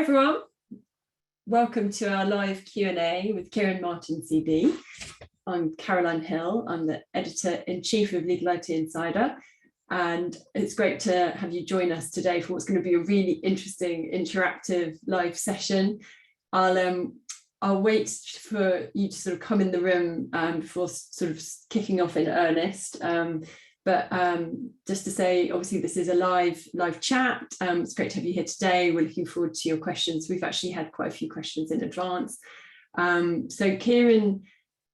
Everyone, welcome to our live Q&A with Ciaran Martin CB. I'm Caroline Hill. I'm the Editor-in-Chief of Legal IT Insider, and it's great to have you join us today for what's going to be a really interesting, interactive live session. I'll wait for you to sort of come in the room before sort of kicking off in earnest. But just to say, obviously, this is a live chat. It's great to have you here today. We're looking forward to your questions. We've actually had quite a few questions in advance. So Ciaran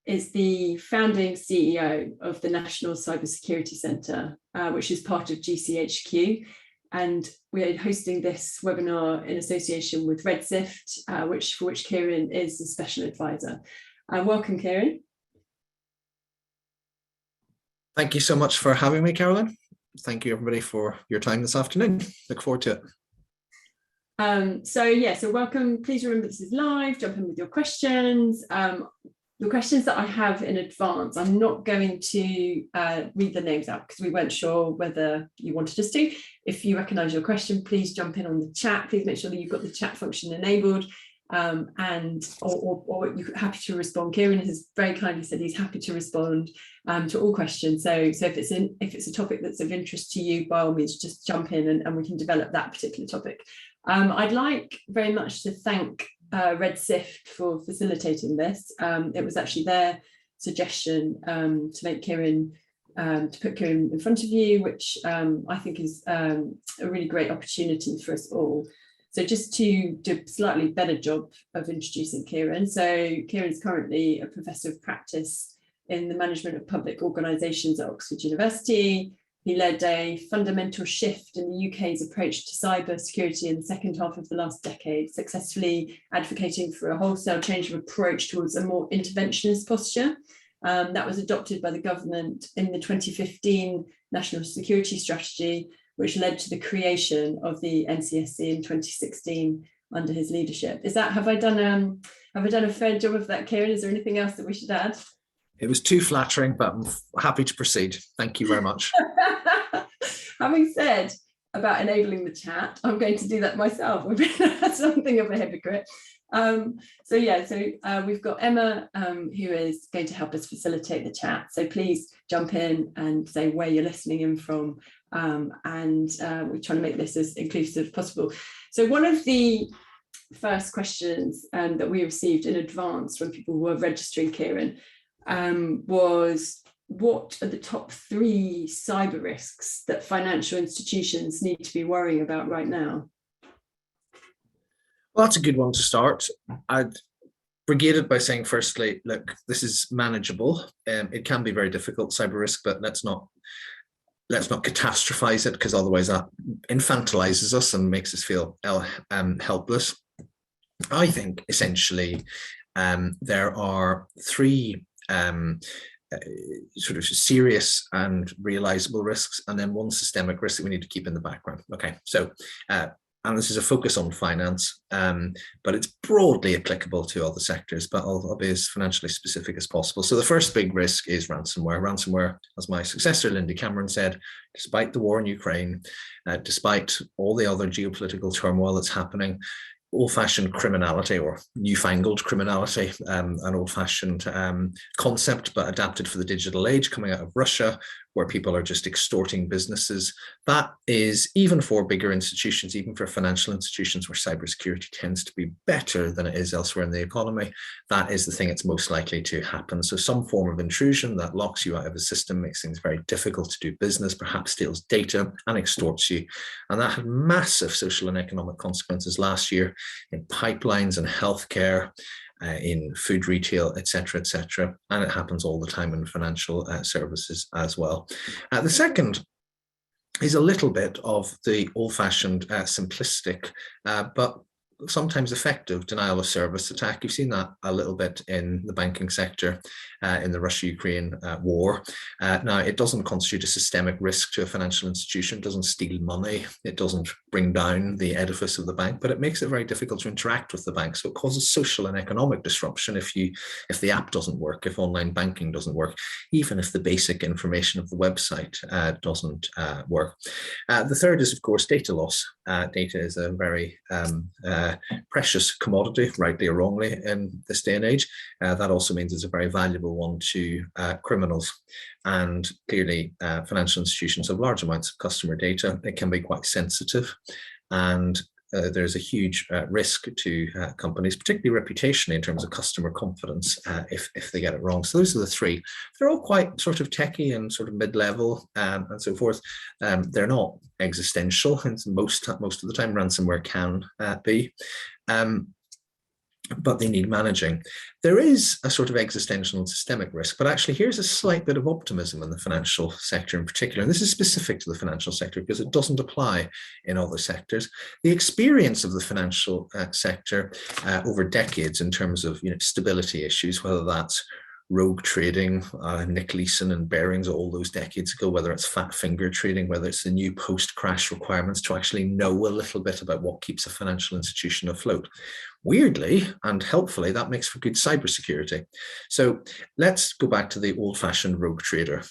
is the founding CEO of the National Cybersecurity Centre, which is part of GCHQ. And we're hosting this webinar in association with Red Sift, for which Ciaran is the special advisor. Welcome, Ciaran. Thank you so much for having me, Caroline. Thank you, everybody, for your time this afternoon. Look forward to it. So welcome. Please remember this is live. Jump in with your questions. The questions that I have in advance, I'm not going to read the names out because we weren't sure whether you wanted us to. If you recognise your question, please jump in on the chat. Please make sure that you've got the chat function enabled. Or you're happy to respond. Ciaran has very kindly said he's happy to respond to all questions. So if it's a topic that's of interest to you, by all means, just jump in and we can develop that particular topic. I'd like very much to thank Red Sift for facilitating this. It was actually their suggestion to make Ciaran, to put Ciaran in front of you, which I think is a really great opportunity for us all. So just to do a slightly better job of introducing Ciaran. So Ciaran is currently a professor of practice in the management of public organisations at Oxford University. He led a fundamental shift in the UK's approach to cybersecurity in the second half of the last decade, successfully advocating for a wholesale change of approach towards a more interventionist posture. That was adopted by the government in the 2015 National Security Strategy, which led to the creation of the NCSC in 2016 under his leadership. Have I done a fair job of that, Ciaran? Is there anything else that we should add? It was too flattering, but I'm happy to proceed. Thank you very much. Having said about enabling the chat, I'm going to do that myself. I've been something of a hypocrite. We've got Emma, who is going to help us facilitate the chat. So please jump in and say where you're listening in from. We're trying to make this as inclusive as possible. So one of the first questions that we received in advance when people were registering Ciaran was, what are the top 3 cyber risks that financial institutions need to be worrying about right now? Well, that's a good one to start. I'd brigade it by saying, firstly, look, this is manageable. It can be very difficult, cyber risk, but let's not catastrophize it, because otherwise that infantilizes us and makes us feel helpless. I think essentially there are 3 sort of serious and realizable risks, and then 1 systemic risk that we need to keep in the background. Okay, so and this is a focus on finance, but it's broadly applicable to other sectors, but I'll be as financially specific as possible. So the first big risk is ransomware. Ransomware, as my successor, Linda Cameron, said, despite the war in Ukraine, despite all the other geopolitical turmoil that's happening, old-fashioned criminality, or newfangled criminality, an old-fashioned concept, but adapted for the digital age, coming out of Russia, where people are just extorting businesses. That is, even for bigger institutions, even for financial institutions where cybersecurity tends to be better than it is elsewhere in the economy, that is the thing that's most likely to happen. So some form of intrusion that locks you out of a system, makes things very difficult to do business, perhaps steals data and extorts you. And that had massive social and economic consequences last year in pipelines and healthcare, in food retail, etc., and it happens all the time in financial services as well. The second is a little bit of the old-fashioned, simplistic, but sometimes effective denial of service attack. You've seen that a little bit in the banking sector in the Russia-Ukraine war. Now, it doesn't constitute a systemic risk to a financial institution, it doesn't steal money, it doesn't bring down the edifice of the bank, but it makes it very difficult to interact with the bank. So it causes social and economic disruption if the app doesn't work, if online banking doesn't work, even if the basic information of the website doesn't work. The third is, of course, data loss. Data is a very precious commodity, rightly or wrongly, in this day and age. That also means it's a very valuable one to criminals. And clearly, financial institutions have large amounts of customer data. It can be quite sensitive, and there's a huge risk to companies, particularly reputationally in terms of customer confidence, if they get it wrong. So those are the three. They're all quite sort of techie and sort of mid-level and so forth. They're not existential, and most of the time ransomware can be. But they need managing. There is a sort of existential and systemic risk, but actually here's a slight bit of optimism in the financial sector in particular. And this is specific to the financial sector because it doesn't apply in other sectors. The experience of the financial sector over decades in terms of stability issues, whether that's rogue trading, Nick Leeson and Barings all those decades ago, whether it's fat finger trading, whether it's the new post-crash requirements to actually know a little bit about what keeps a financial institution afloat. Weirdly and helpfully, that makes for good cybersecurity. So let's go back to the old-fashioned rogue trader.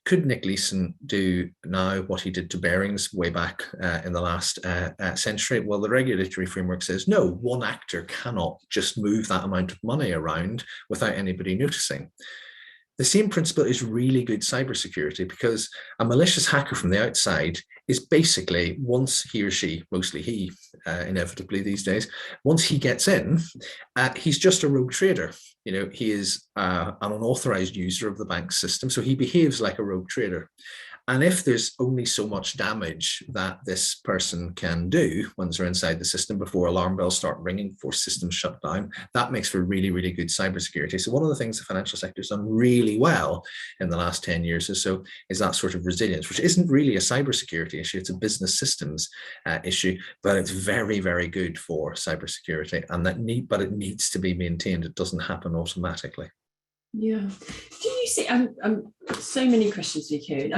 Could Nick Leeson do now what he did to Barings way back in the last century? Well, the regulatory framework says no, one actor cannot just move that amount of money around without anybody noticing. The same principle is really good cybersecurity, because a malicious hacker from the outside is basically, once he or she, mostly he, inevitably these days, once he gets in, he's just a rogue trader. He is an unauthorized user of the bank's system, so he behaves like a rogue trader. And if there's only so much damage that this person can do once they're inside the system before alarm bells start ringing, before systems shut down, that makes for really, really good cybersecurity. So one of the things the financial sector has done really well in the last 10 years or so is that sort of resilience, which isn't really a cybersecurity issue. It's a business systems issue, but it's very, very good for cybersecurity, and but it needs to be maintained. It doesn't happen automatically. Yeah. Do you see, so many questions we could,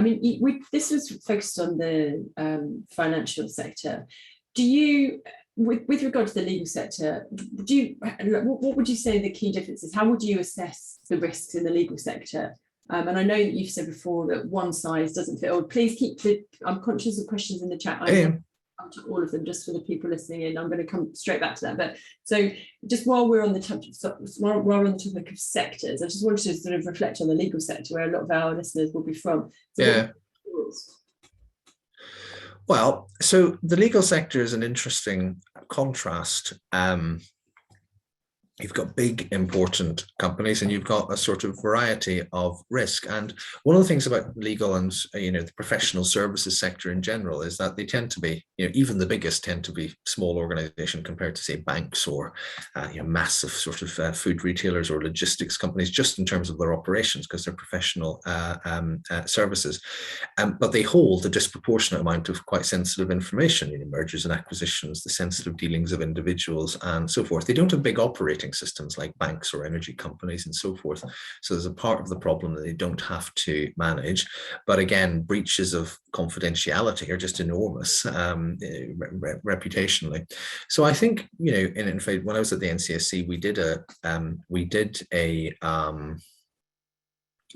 this was focused on the financial sector. Do you, with regard to the legal sector, what would you say the key differences? How would you assess the risks in the legal sector? And I know that you've said before that one size doesn't fit all. Please I'm conscious of questions in the chat. To all of them, just for the people listening in. I'm going to come straight back to that. But so just while we're on the topic of sectors, I just wanted to sort of reflect on the legal sector, where a lot of our listeners will be from. So Well, so the legal sector is an interesting contrast. You've got big, important companies, and you've got a sort of variety of risk. And one of the things about legal and the professional services sector in general is that they tend to be, even the biggest tend to be small organization compared to, say, banks or massive sort of food retailers or logistics companies, just in terms of their operations, because they're professional services. But they hold a disproportionate amount of quite sensitive information, mergers and acquisitions, the sensitive dealings of individuals, and so forth. They don't have big operating systems like banks or energy companies and so forth. So there's a part of the problem that they don't have to manage. But again, breaches of confidentiality are just enormous reputationally. So I think, in fact, when I was at the NCSC, we did a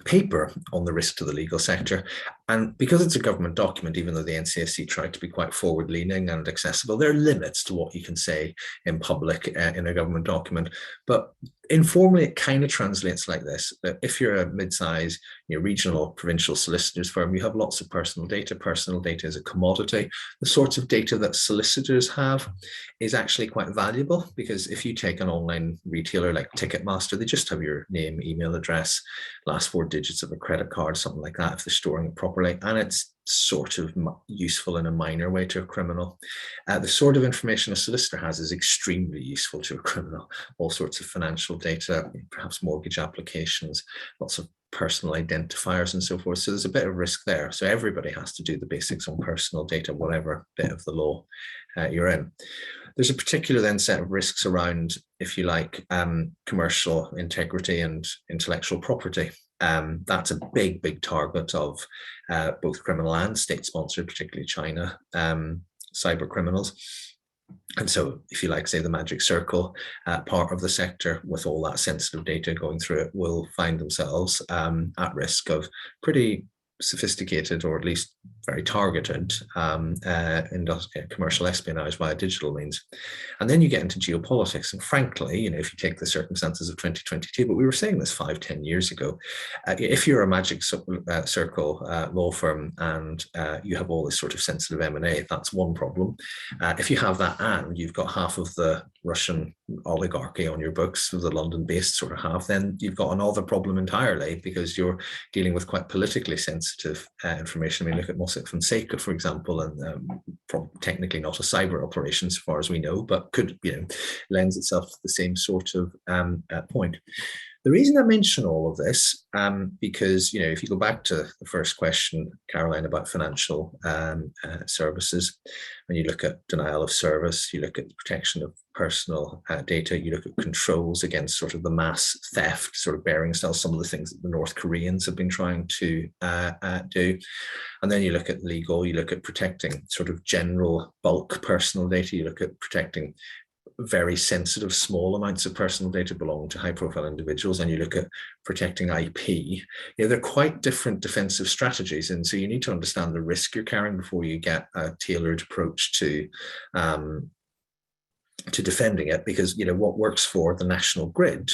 paper on the risk to the legal sector. And because it's a government document, even though the NCSC tried to be quite forward-leaning and accessible, there are limits to what you can say in public in a government document. But informally, it kind of translates like this: that if you're a mid-size, regional or provincial solicitors firm, you have lots of personal data. Personal data is a commodity. The sorts of data that solicitors have is actually quite valuable, because if you take an online retailer like Ticketmaster, they just have your name, email address, last 4 digits of a credit card, something like that, if they're storing it properly. And it's sort of useful in a minor way to a criminal. The sort of information a solicitor has is extremely useful to a criminal. All sorts of financial data, perhaps mortgage applications, lots of personal identifiers and so forth. So there's a bit of risk there. So everybody has to do the basics on personal data, whatever bit of the law you're in. There's a particular then set of risks around, if you like, commercial integrity and intellectual property. That's a big, big target of both criminal and state-sponsored, particularly China, cyber criminals. And so, if you like, say the magic circle part of the sector with all that sensitive data going through it will find themselves at risk of pretty sophisticated, or at least very targeted commercial espionage via digital means. And then you get into geopolitics. And frankly, if you take the circumstances of 2022, but we were saying this 5-10 years ago, if you're a magic circle law firm and you have all this sort of sensitive M&A, that's one problem. If you have that and you've got half of the Russian oligarchy on your books, the London-based sort of half, then you've got another problem entirely, because you're dealing with quite politically sensitive information. I mean, look at Mossack Fonseca, for example, and technically not a cyber operation as far as we know, but could, lends itself to the same sort of point. The reason I mention all of this, because, if you go back to the first question, Caroline, about financial services, when you look at denial of service, you look at the protection of personal data, you look at controls against sort of the mass theft, sort of bearing style, some of the things that the North Koreans have been trying to do. And then you look at legal, you look at protecting sort of general bulk personal data, you look at protecting very sensitive small amounts of personal data belonging to high profile individuals, and you look at protecting IP. They're quite different defensive strategies, and so you need to understand the risk you're carrying before you get a tailored approach to defending it, because what works for the national grid,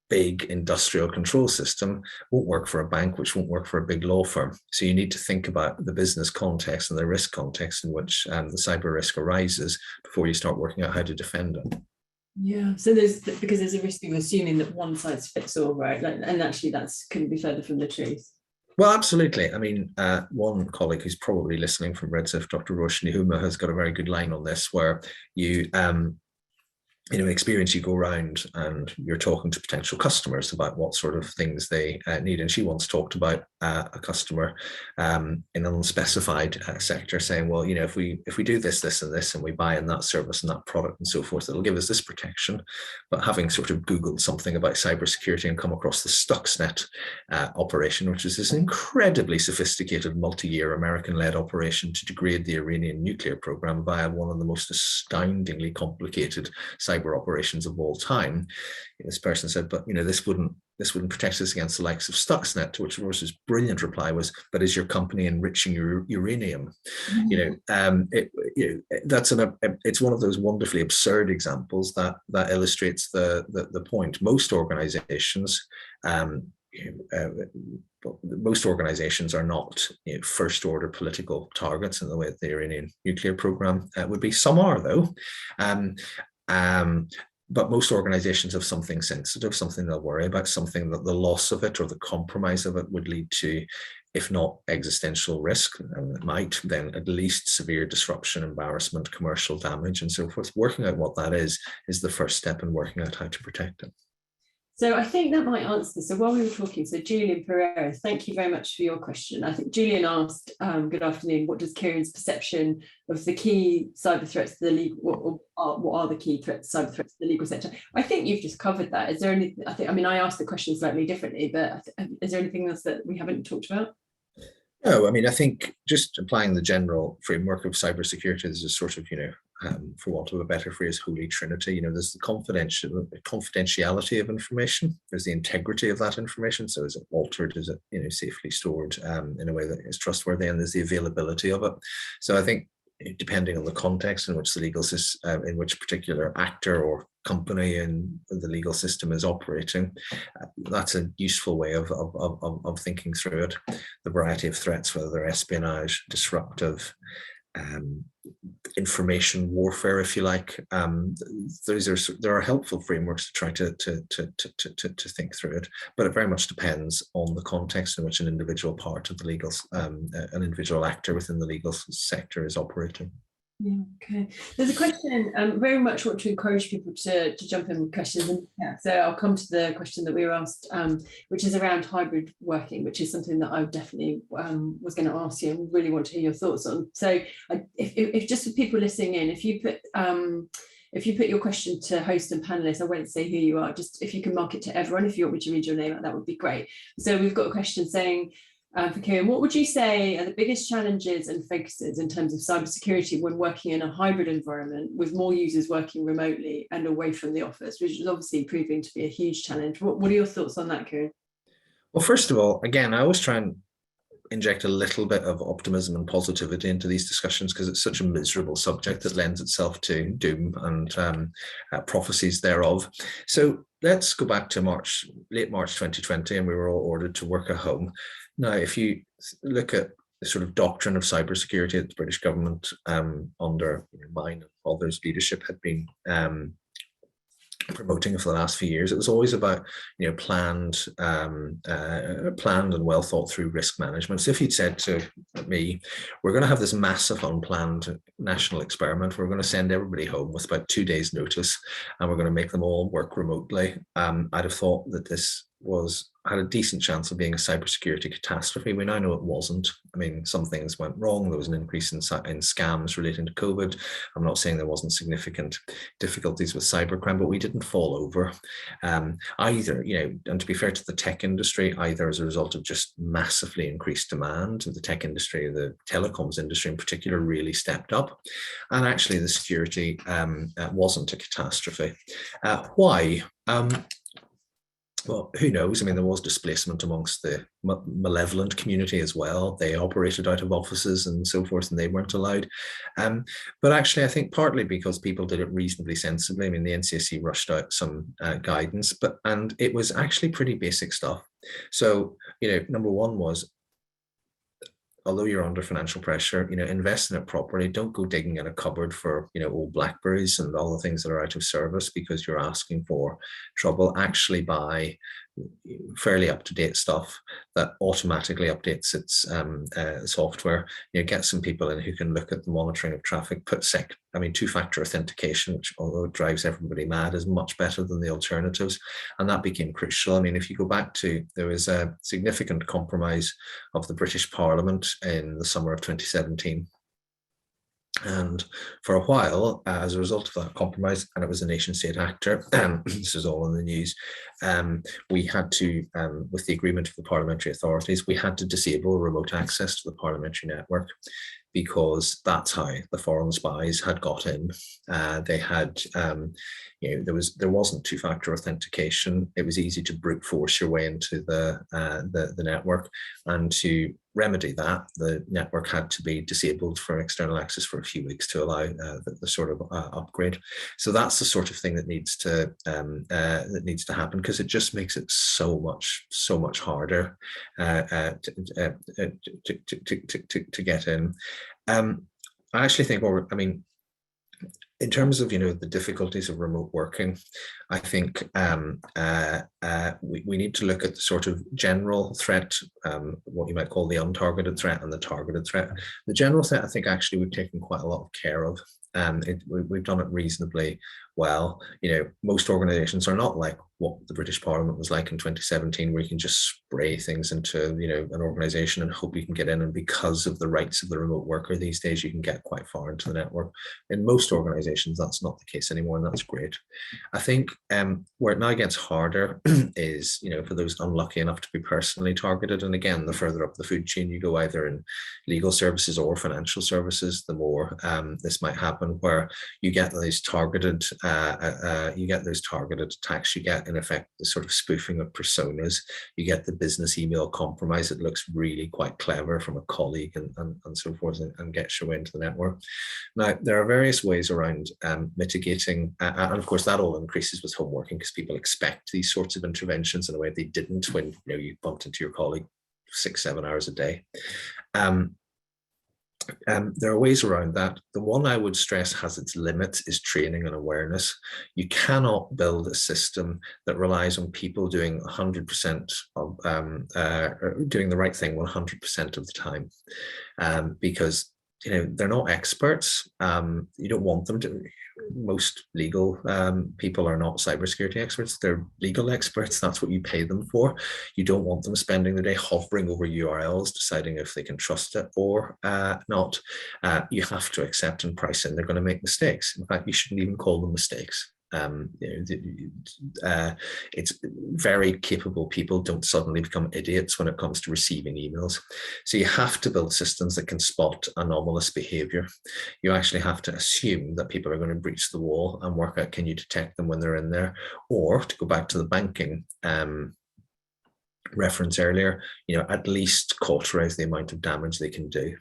big industrial control system, won't work for a bank, which won't work for a big law firm. So you need to think about the business context and the risk context in which the cyber risk arises before you start working out how to defend it. Yeah, so because there's a risk of assuming that one size fits all, right? And actually couldn't be further from the truth. Well, absolutely. I mean, one colleague who's probably listening from Red Sift, Dr. Roshni Huma, has got a very good line on this, where you in experience, you go around and you're talking to potential customers about what sort of things they need. And she once talked about a customer in an unspecified sector saying, well, if we do this, this, and this, and we buy in that service and that product and so forth, it'll give us this protection. But having sort of Googled something about cybersecurity and come across the Stuxnet operation, which is this incredibly sophisticated multi-year American-led operation to degrade the Iranian nuclear program via one of the most astoundingly complicated cyber operations of all time. This person said, but this wouldn't protect us against the likes of Stuxnet, to which Rose's brilliant reply was, but is your company enriching your uranium? It's one of those wonderfully absurd examples that illustrates the point. Most organizations are not first order political targets in the way that the Iranian nuclear program would be. Some are, though. But most organizations have something sensitive, something they'll worry about, something that the loss of it or the compromise of it would lead to, if not existential risk, and it might, then at least severe disruption, embarrassment, commercial damage, and so forth. Working out what that is the first step in working out how to protect it. So I think that might answer this. So while we were talking, so Julian Pereira, thank you very much for your question. I think Julian asked, good afternoon, what does Ciaran's perception of the key cyber threats to the legal, what are the key cyber threats to the legal sector? I think you've just covered that. Is there anything, I asked the question slightly differently, but is there anything else that we haven't talked about? No, I think just applying the general framework of cybersecurity is a sort of, for want of a better phrase, holy trinity. There's the confidentiality of information. There's the integrity of that information. So is it altered? Is it, safely stored in a way that is trustworthy? And there's the availability of it. So I think, depending on the context in which the legal system, in which particular actor or company in the legal system is operating, that's a useful way of thinking through it. The variety of threats, whether they're espionage, disruptive, information warfare, if you like, there are helpful frameworks to try to think through it, but it very much depends on the context in which an individual part of the legal, an individual actor within the legal sector is operating. Yeah, okay. There's a question, very much want to encourage people to jump in with questions. And yeah, so I'll come to the question that we were asked, which is around hybrid working, which is something that I definitely was going to ask you and really want to hear your thoughts on. So if just for people listening in, if you put your question to host and panelists, I won't say who you are, just if you can mark it to everyone, if you want me to read your name out, that would be great. So we've got a question saying, for Ciaran, what would you say are the biggest challenges and focuses in terms of cybersecurity when working in a hybrid environment with more users working remotely and away from the office, which is obviously proving to be a huge challenge? What are your thoughts on that, Ciaran? Well, first of all, again, I always try and inject a little bit of optimism and positivity into these discussions, because it's such a miserable subject that lends itself to doom and prophecies thereof. So let's go back to late March 2020, and we were all ordered to work at home. Now, if you look at the sort of doctrine of cybersecurity that the British government under mine and others' leadership had been promoting for the last few years, it was always about planned and well thought through risk management. So if you'd said to me, we're going to have this massive unplanned national experiment, we're going to send everybody home with about 2 days notice, and we're going to make them all work remotely, I'd have thought that this had a decent chance of being a cybersecurity catastrophe. We now know it wasn't. I mean, some things went wrong. There was an increase in scams relating to COVID. I'm not saying there wasn't significant difficulties with cybercrime, but we didn't fall over either. And to be fair to the tech industry, either as a result of just massively increased demand, the tech industry, the telecoms industry in particular, really stepped up, and actually the security wasn't a catastrophe. Why? Well, who knows? I mean, there was displacement amongst the malevolent community as well. They operated out of offices and so forth, and they weren't allowed. But actually, I think partly because people did it reasonably sensibly. I mean, the NCSC rushed out some guidance, and it was actually pretty basic stuff. So, number one was, although you're under financial pressure, invest in it properly. Don't go digging in a cupboard for, old Blackberries and all the things that are out of service because you're asking for trouble. Actually buy fairly up-to-date stuff that automatically updates its software. Get some people in who can look at the monitoring of traffic. Put two-factor authentication, which, although it drives everybody mad, is much better than the alternatives, and that became crucial. I mean, if you go back to, there was a significant compromise of the British Parliament in the summer of 2017. And for a while, as a result of that compromise, and it was a nation-state actor, this is all in the news, we had to, with the agreement of the parliamentary authorities, we had to disable remote access to the parliamentary network, because that's how the foreign spies had got in. They had, there wasn't two-factor authentication. It was easy to brute force your way into the network, and to remedy that, the network had to be disabled for external access for a few weeks to allow the sort of upgrade. So that's the sort of thing that needs to happen, because it just makes it so much harder to get in. I actually think, in terms of the difficulties of remote working, I think we need to look at the sort of general threat, what you might call the untargeted threat and the targeted threat. The general threat, I think, actually we've taken quite a lot of care of. We've done it reasonably well. Most organizations are not like what the British Parliament was like in 2017, where you can just spray things into an organization and hope you can get in. And because of the rights of the remote worker these days, you can get quite far into the network. In most organizations, that's not the case anymore, and that's great. I think where it now gets harder is, for those unlucky enough to be personally targeted. And again, the further up the food chain you go, either in legal services or financial services, the more this might happen, where you get those targeted attacks. You get, in effect, the sort of spoofing of personas. You get the business email compromise. It looks really quite clever from a colleague and so forth, and gets you into the network. Now, there are various ways around mitigating, and of course that all increases with home working, because people expect these sorts of interventions in a way they didn't when you bumped into your colleague 6-7 hours a day. There are ways around that. The one I would stress has its limits is training and awareness. You cannot build a system that relies on people doing 100% of doing the right thing 100% of the time, because they're not experts. You don't want them to. Most legal people are not cybersecurity experts. They're legal experts. That's what you pay them for. You don't want them spending the day hovering over URLs, deciding if they can trust it or not. You have to accept and price in they're going to make mistakes. In fact, you shouldn't even call them mistakes. It's very capable people don't suddenly become idiots when it comes to receiving emails. So you have to build systems that can spot anomalous behavior. You actually have to assume that people are going to breach the wall and work out, can you detect them when they're in there? Or, to go back to the banking reference earlier, at least cauterize the amount of damage they can do.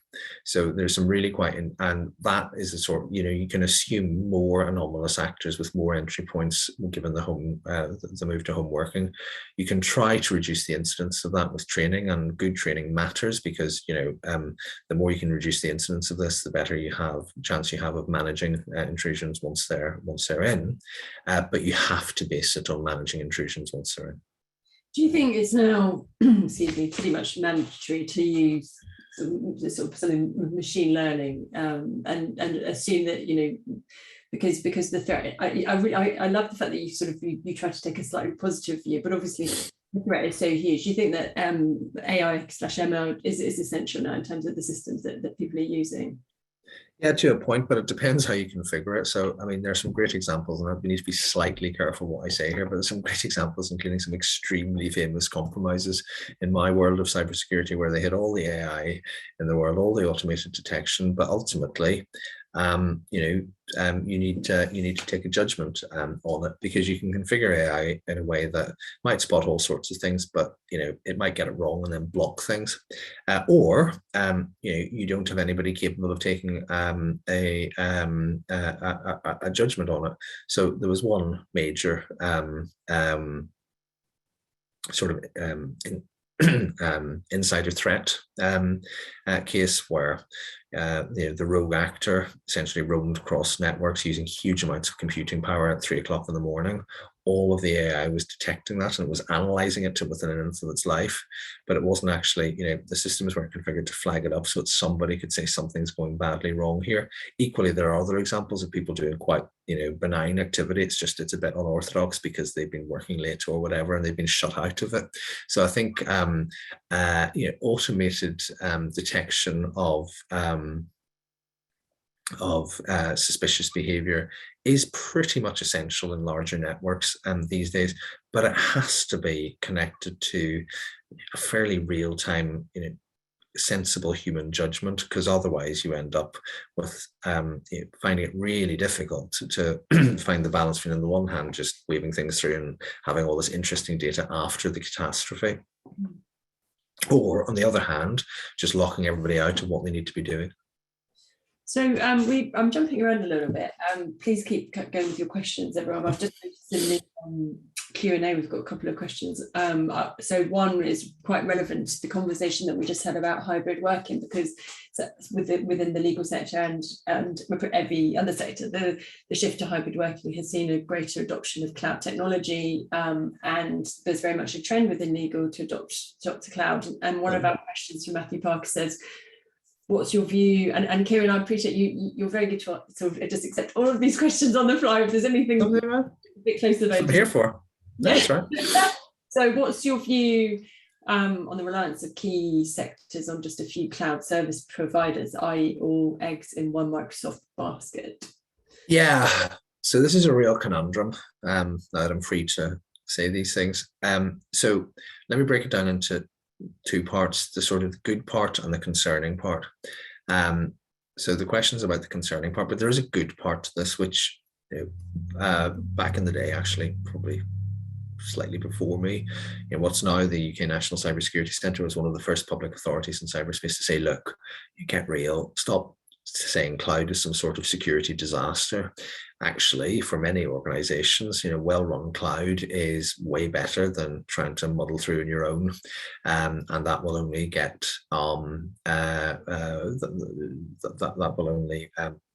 So there's some really quite, and that is a sort of, you can assume more anomalous actors with more entry points given the move to home working. You can try to reduce the incidence of that with training, and good training matters because, the more you can reduce the incidence of this, the better chance you have of managing intrusions once they're in. But you have to base it on managing intrusions once they're in. Do you think it's now, pretty much mandatory to use something with machine learning and assume that, because the threat, I love the fact that you try to take a slightly positive view, but obviously the threat is so huge. Do you think that AI/ML is essential now in terms of the systems that people are using? Yeah, to a point, but it depends how you configure it. So, there's some great examples, and we need to be slightly careful what I say here, but there's some great examples, including some extremely famous compromises in my world of cybersecurity, where they had all the AI in the world, all the automated detection, but ultimately, you need to take a judgment on it, because you can configure AI in a way that might spot all sorts of things, but it might get it wrong and then block things, or you don't have anybody capable of taking a judgment on it. So there was one major insider threat case where the rogue actor essentially roamed across networks using huge amounts of computing power at 3 o'clock in the morning. All of the AI was detecting that, and it was analyzing it to within an instant of its life, but it wasn't actually, the systems weren't configured to flag it up so that somebody could say something's going badly wrong here. Equally, there are other examples of people doing quite, benign activity. It's a bit unorthodox because they've been working late or whatever, and they've been shut out of it. So I think, automated detection of suspicious behavior is pretty much essential in larger networks these days, but it has to be connected to a fairly real-time, sensible human judgment, because otherwise you end up with finding it really difficult to find the balance between, on the one hand, just waving things through and having all this interesting data after the catastrophe, or on the other hand, just locking everybody out of what they need to be doing. So I'm jumping around a little bit. Please keep going with your questions, everyone. I've just noticed in the Q&A we've got a couple of questions. So one is quite relevant to the conversation that we just had about hybrid working, because within the legal sector and every other sector, the shift to hybrid working has seen a greater adoption of cloud technology, and there's very much a trend within legal to adopt the cloud. And one of our questions from Matthew Parker says, what's your view? And Ciaran, I appreciate you're very good to sort of just accept all of these questions on the fly. If there's anything a bit closer, I'm here for. That's right. So what's your view on the reliance of key sectors on just a few cloud service providers, i.e. all eggs in one Microsoft basket? Yeah, so this is a real conundrum, now that I'm free to say these things. So let me break it down into two parts, the sort of good part and the concerning part. So the question's about the concerning part, but there is a good part to this, which back in the day, actually, probably slightly before me, what's now the UK National Cybersecurity Centre was one of the first public authorities in cyberspace to say, look, you get real, stop saying cloud is some sort of security disaster. Actually, for many organizations, well-run cloud is way better than trying to muddle through on your own, and that will only get that will only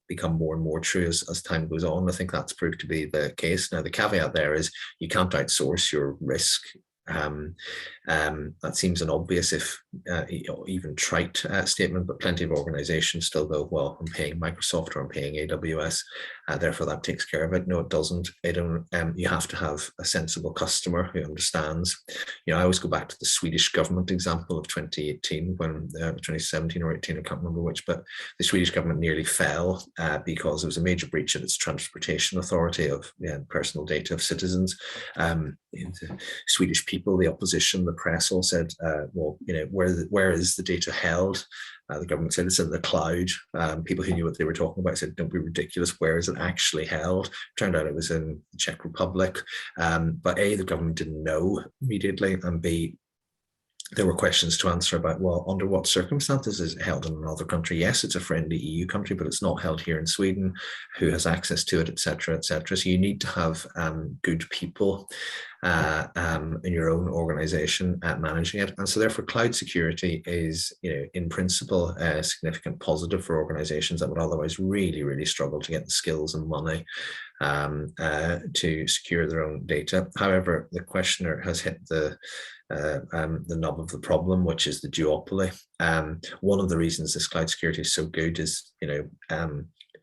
become more and more true as time goes on. I think that's proved to be the case. Now, the caveat there is you can't outsource your risk. That seems an obvious, if even trite statement, but plenty of organizations still go, well, I'm paying Microsoft or I'm paying AWS, therefore that takes care of it. No, it doesn't. You have to have a sensible customer who understands. I always go back to the Swedish government example of 2018, when 2017 or 18, I can't remember which, but the Swedish government nearly fell because there was a major breach of its transportation authority of personal data of citizens. The Swedish people, the opposition, the press all said, well, where is the data held? The government said it's in the cloud. People who knew what they were talking about said, don't be ridiculous, where is it actually held? Turned out it was in the Czech Republic. But A, the government didn't know immediately, and B, there were questions to answer about, well, under what circumstances is it held in another country? Yes, it's a friendly EU country, but it's not held here in Sweden. Who has access to it, etc., etc. So you need to have good people in your own organization managing it. And so therefore cloud security is, in principle, a significant positive for organizations that would otherwise really, really struggle to get the skills and money to secure their own data. However, the questioner has hit the nub of the problem, which is the duopoly. One of the reasons this cloud security is so good is,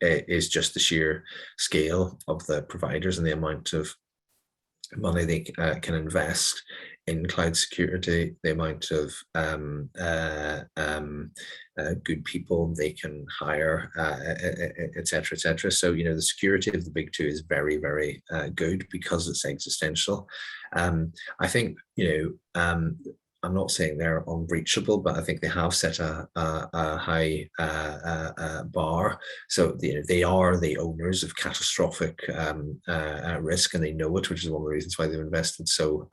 is just the sheer scale of the providers and the amount of money they can invest in cloud security, the amount of good people they can hire, etc., etc. So, the security of the big two is very, very good because it's existential. I think, I'm not saying they're unreachable, but I think they have set a high bar. So they are the owners of catastrophic risk, and they know it, which is one of the reasons why they've invested so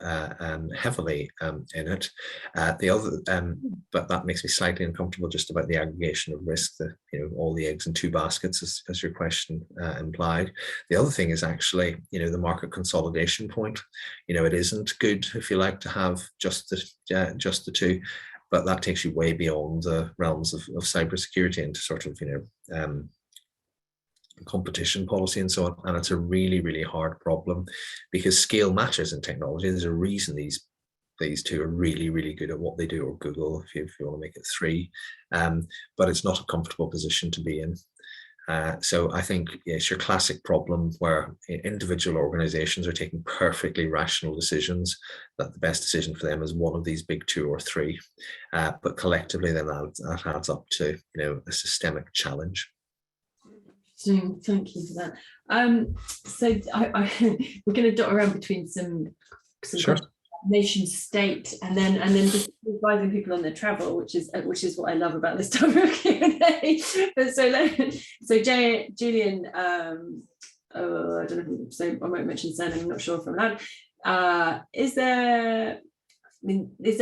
heavily in it. But that makes me slightly uncomfortable just about the aggregation of risk, that all the eggs in two baskets, as your question implied. The other thing is actually, the market consolidation point. It isn't good, if you like, to have just the two, but that takes you way beyond the realms of cybersecurity into sort of competition policy and so on. And it's a really, really hard problem because scale matters in technology. There's a reason these two are really, really good at what they do, or Google, if you want to make it three, but it's not a comfortable position to be in. So I think it's your classic problem where individual organizations are taking perfectly rational decisions that the best decision for them is one of these big two or three, but collectively then that adds up to a systemic challenge. Thank you for that. So we're going to dot around between some Sure. nation state and then just advising people on their travel, which is what I love about this type of Q&A. But so Julian, I don't know, so I won't mention surname, I'm not sure if I'm allowed. Is there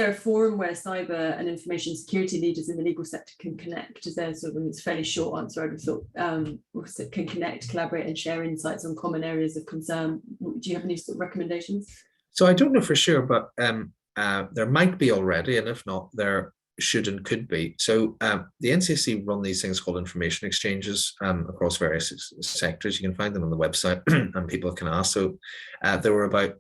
a forum where cyber and information security leaders in the legal sector can connect? Is there sort of, it's a fairly short answer, I would have thought, can connect, collaborate and share insights on common areas of concern? Do you have any sort of recommendations? So I don't know for sure, but there might be already, and if not, there should and could be. So the NCSC run these things called information exchanges across various sectors. You can find them on the website and people can ask. So there were about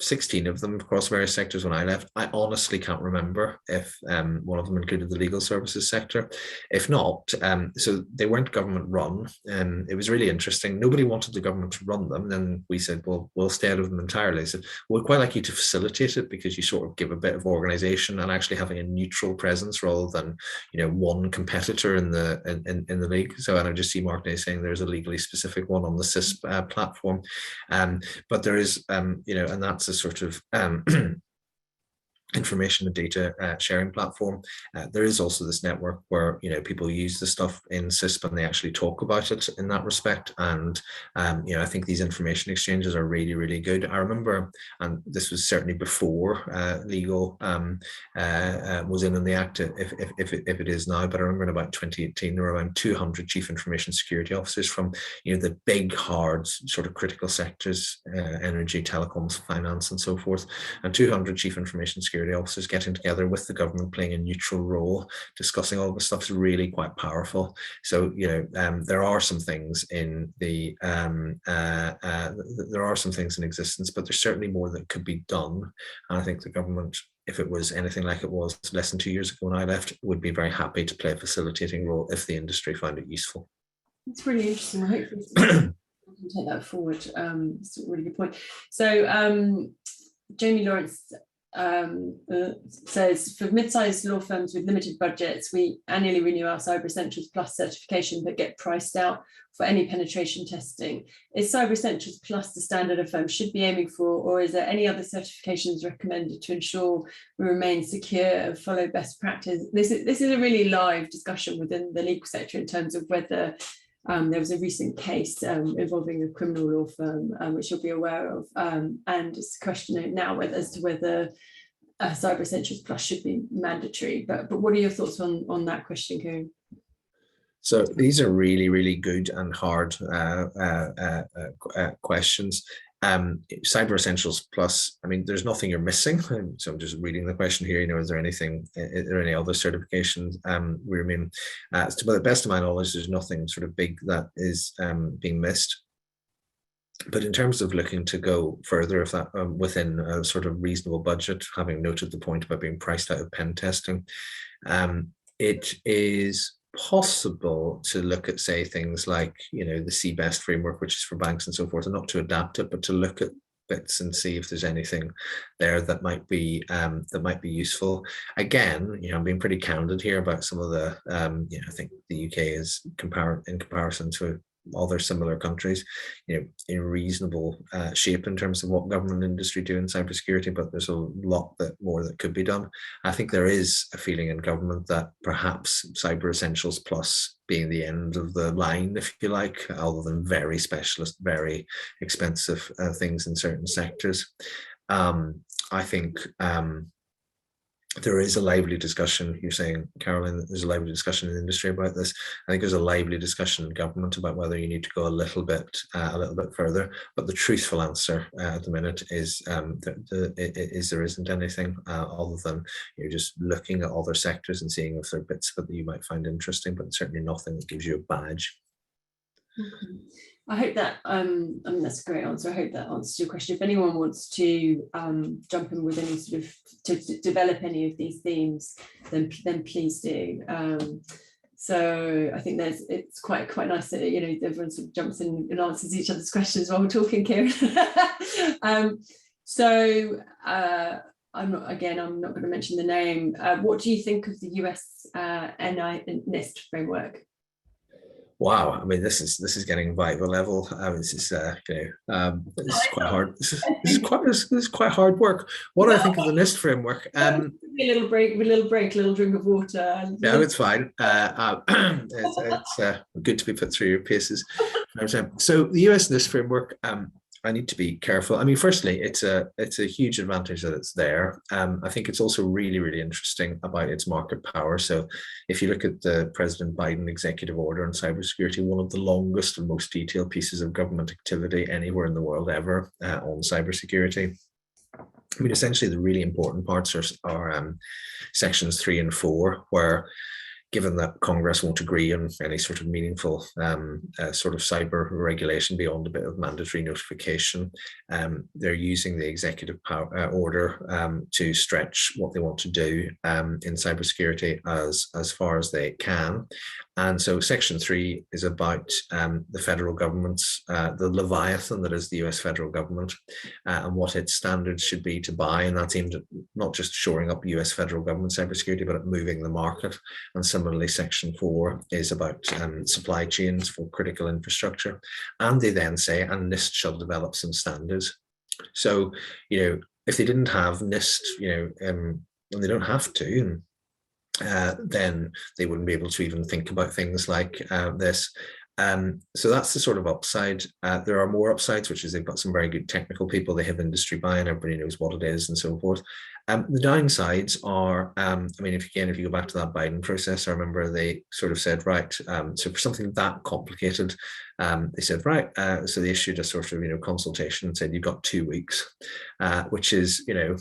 16 of them across various sectors when I left. I honestly can't remember if one of them included the legal services sector. If not, so they weren't government run. It was really interesting. Nobody wanted the government to run them. Then we said, well, we'll stay out of them entirely. So we'd quite like you to facilitate it because you sort of give a bit of organization and actually having a neutral presence rather than one competitor in the league. So, and I just see Mark Day saying there's a legally specific one on the CISP platform, but there is and that's a sort of information and data sharing platform. There is also this network where people use the stuff in CISP and they actually talk about it in that respect. And I think these information exchanges are really, really good. I remember, and this was certainly before legal was in the act, if it is now, but I remember in about 2018 there were around 200 chief information security officers from the big hard sort of critical sectors, energy, telecoms, finance and so forth, and 200 chief information security officers getting together with the government playing a neutral role, discussing all this stuff is really quite powerful. So there are some things in the there are some things in existence, but there's certainly more that could be done. And I think the government, if it was anything like it was less than 2 years ago when I left, would be very happy to play a facilitating role if the industry found it useful. It's really interesting. I hope we can take that forward. It's a really good point. So Jamie Lawrence says, for mid-sized law firms with limited budgets, we annually renew our Cyber Essentials Plus certification but get priced out for any penetration testing. Is Cyber Essentials Plus the standard a firm should be aiming for, or is there any other certifications recommended to ensure we remain secure and follow best practice? This is a really live discussion within the legal sector in terms of whether there was a recent case involving a criminal law firm, which you'll be aware of, and it's a question now as to whether Cyber Essentials Plus should be mandatory. But what are your thoughts on that question, Ciaran? So these are really, really good and hard questions. Cyber Essentials Plus, I mean, there's nothing you're missing. So I'm just reading the question here. You know, is there anything, is there any other certifications? To the best of my knowledge, there's nothing sort of big that is being missed. But in terms of looking to go further, if that within a sort of reasonable budget, having noted the point about being priced out of pen testing, it is possible to look at, say, things like, you know, the CBEST framework, which is for banks and so forth, and not to adapt it, but to look at bits and see if there's anything there that might be useful. Again, you know, I'm being pretty candid here about some of the, you know, I think the UK is in comparison to other similar countries, you know, in reasonable shape in terms of what government and industry do in cybersecurity, but there's a lot more that could be done. I think there is a feeling in government that perhaps Cyber Essentials Plus being the end of the line, if you like, other than very specialist, very expensive things in certain sectors. I think there is a lively discussion. You're saying, Caroline, that there's a lively discussion in the industry about this. I think there's a lively discussion in government about whether you need to go a little bit further. But the truthful answer at the minute is there isn't anything other than you're just looking at other sectors and seeing if there are bits that you might find interesting, but certainly nothing that gives you a badge. Okay. I hope that I mean, that's a great answer. I hope that answers your question. If anyone wants to jump in with any sort of to develop any of these themes, then please do. So I think it's quite nice that, you know, everyone sort of jumps in and answers each other's questions while we're talking, Ciaran. I'm not going to mention the name. What do you think of the US NIST framework? Wow, I mean, this is getting Viva level. This is this is quite hard. This is quite hard work. What do I think of the NIST framework? A little break, a little drink of water. No, it's fine. It's good to be put through your paces. So the US NIST framework, I need to be careful. I mean, firstly, it's a huge advantage that it's there. I think it's also really, really interesting about its market power. So if you look at the President Biden executive order on cybersecurity, one of the longest and most detailed pieces of government activity anywhere in the world ever on cybersecurity. I mean, essentially, the really important parts are sections 3 and 4, where given that Congress won't agree on any sort of meaningful sort of cyber regulation beyond a bit of mandatory notification, they're using the executive power, order to stretch what they want to do in cybersecurity as far as they can. And so Section 3 is about the federal government's, the Leviathan that is the US federal government, and what its standards should be to buy. And that's aimed at not just shoring up US federal government cybersecurity, but at moving the market. And similarly, Section 4 is about supply chains for critical infrastructure. And they then say, and NIST shall develop some standards. So, you know, if they didn't have NIST, you know, and they don't have to, then they wouldn't be able to even think about things like this. So that's the sort of upside. There are more upsides, which is they've got some very good technical people. They have industry buy-in, everybody knows what it is and so forth. The downsides are, I mean, if you go back to that Biden process, I remember they sort of said, right, so for something that complicated, they said, right, so they issued a sort of, you know, consultation and said, you've got 2 weeks, which is, you know,